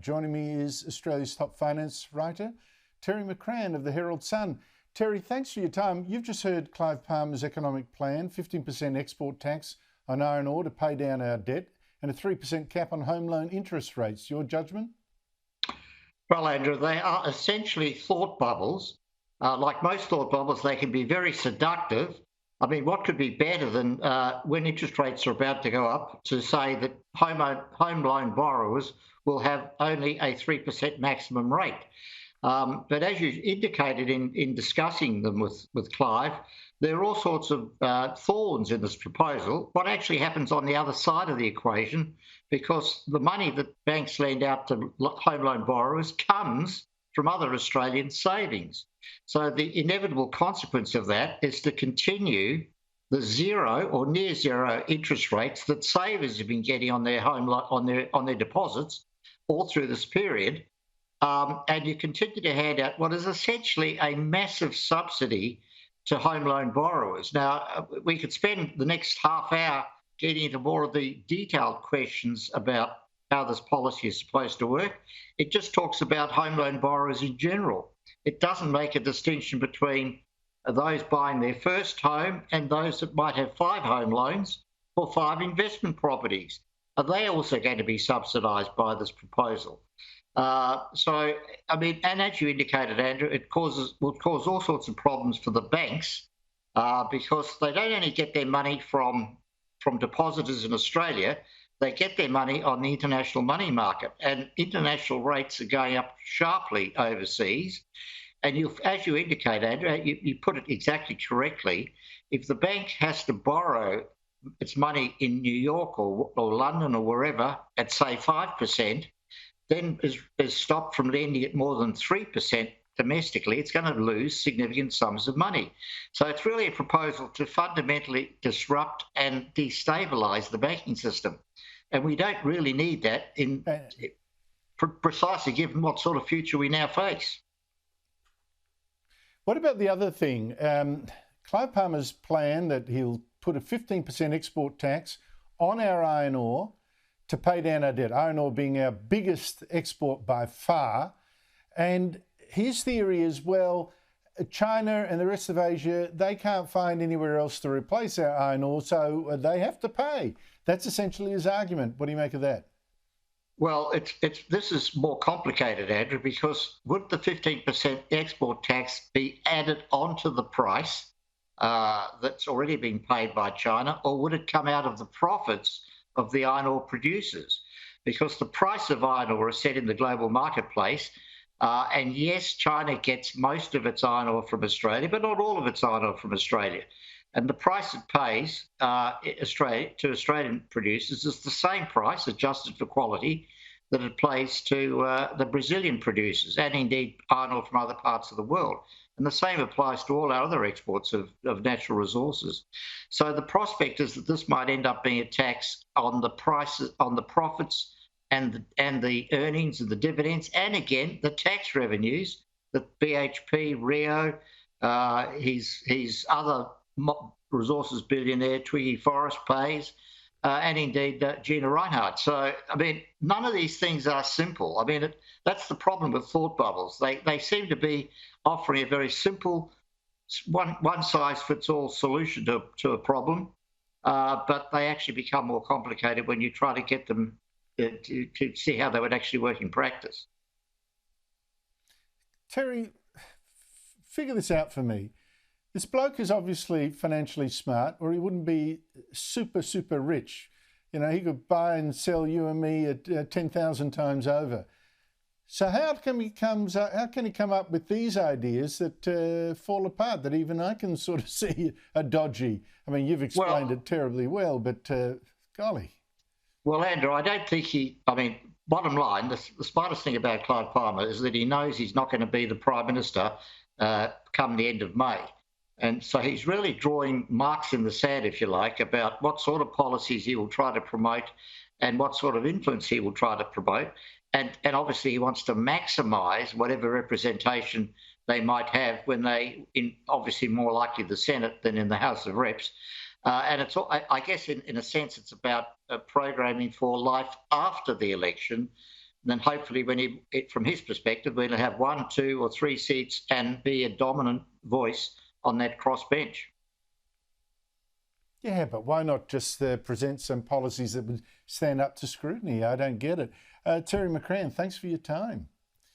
Joining me is Australia's top finance writer, Terry McCrann of the Herald Sun. Terry, thanks for your time. You've just heard Clive Palmer's economic plan, 15% export tax on iron ore to pay down our debt and a 3% cap on home loan interest rates. Your judgment? Well, Andrew, they are essentially thought bubbles. Like most thought bubbles, they can be very seductive. I mean, what could be better than when interest rates are about to go up to say that home loan borrowers will have only a 3% maximum rate? But as you indicated in discussing them with Clive, there are all sorts of thorns in this proposal. What actually happens on the other side of the equation, because the money that banks lend out to home loan borrowers comes from other Australian savings. So the inevitable consequence of that is to continue the zero or near zero interest rates that savers have been getting on their on their deposits all through this period. And you continue to hand out what is essentially a massive subsidy to home loan borrowers. Now, we could spend the next half hour getting into more of the detailed questions about how this policy is supposed to work. It just talks about home loan borrowers in general. It doesn't make a distinction between those buying their first home and those that might have 5 home loans or 5 investment properties. Are they also going to be subsidised by this proposal? So, I mean, and as you indicated, Andrew, it will cause all sorts of problems for the banks because they don't only get their money from depositors in Australia, they get their money on the international money market, and international rates are going up sharply overseas. And as you indicate, Andrew, you put it exactly correctly. If the bank has to borrow its money in New York or London or wherever at, say, 5%, then is stopped from lending at more than 3% domestically, it's going to lose significant sums of money. So it's really a proposal to fundamentally disrupt and destabilise the banking system. And we don't really need that precisely given what sort of future we now face. What about the other thing? Clive Palmer's plan that he'll put a 15% export tax on our iron ore to pay down our debt, iron ore being our biggest export by far. And his theory is, well, China and the rest of Asia, they can't find anywhere else to replace our iron ore, so they have to pay. That's essentially his argument. What do you make of that? Well, this is more complicated, Andrew, because would the 15% export tax be added onto the price that's already being paid by China, or would it come out of the profits of the iron ore producers? Because the price of iron ore is set in the global marketplace. And yes, China gets most of its iron ore from Australia, but not all of its iron ore from Australia. And the price it pays to Australian producers is the same price, adjusted for quality, that it pays to the Brazilian producers, and indeed iron ore from other parts of the world. And the same applies to all our other exports of natural resources. So the prospect is that this might end up being a tax on the prices, on the profits and the earnings and the dividends, and again, the tax revenues that BHP, Rio, his other resources billionaire, Twiggy Forrest, pays, and indeed Gina Rinehart. So, I mean, none of these things are simple. I mean, that's the problem with thought bubbles. They seem to be offering a very simple, one-size-fits-all solution to a problem, but they actually become more complicated when you try to get them to see how they would actually work in practice. Terry, figure this out for me. This bloke is obviously financially smart, or he wouldn't be super, super rich. You know, he could buy and sell you and me at 10,000 times over. So how can he come up with these ideas that fall apart, that even I can sort of see are dodgy? I mean, you've explained it terribly well, but golly. Well, Andrew, I don't think bottom line, the smartest thing about Clive Palmer is that he knows he's not going to be the Prime Minister come the end of May. And so he's really drawing marks in the sand, if you like, about what sort of policies he will try to promote and what sort of influence he will try to promote. And obviously he wants to maximise whatever representation they might have when obviously more likely the Senate than in the House of Reps. And it's, I guess, in a sense, it's about programming for life after the election, then hopefully from his perspective, we'll have 1, 2 or 3 seats and be a dominant voice on that crossbench. Yeah, but why not just present some policies that would stand up to scrutiny? I don't get it. Terry McCrann, thanks for your time.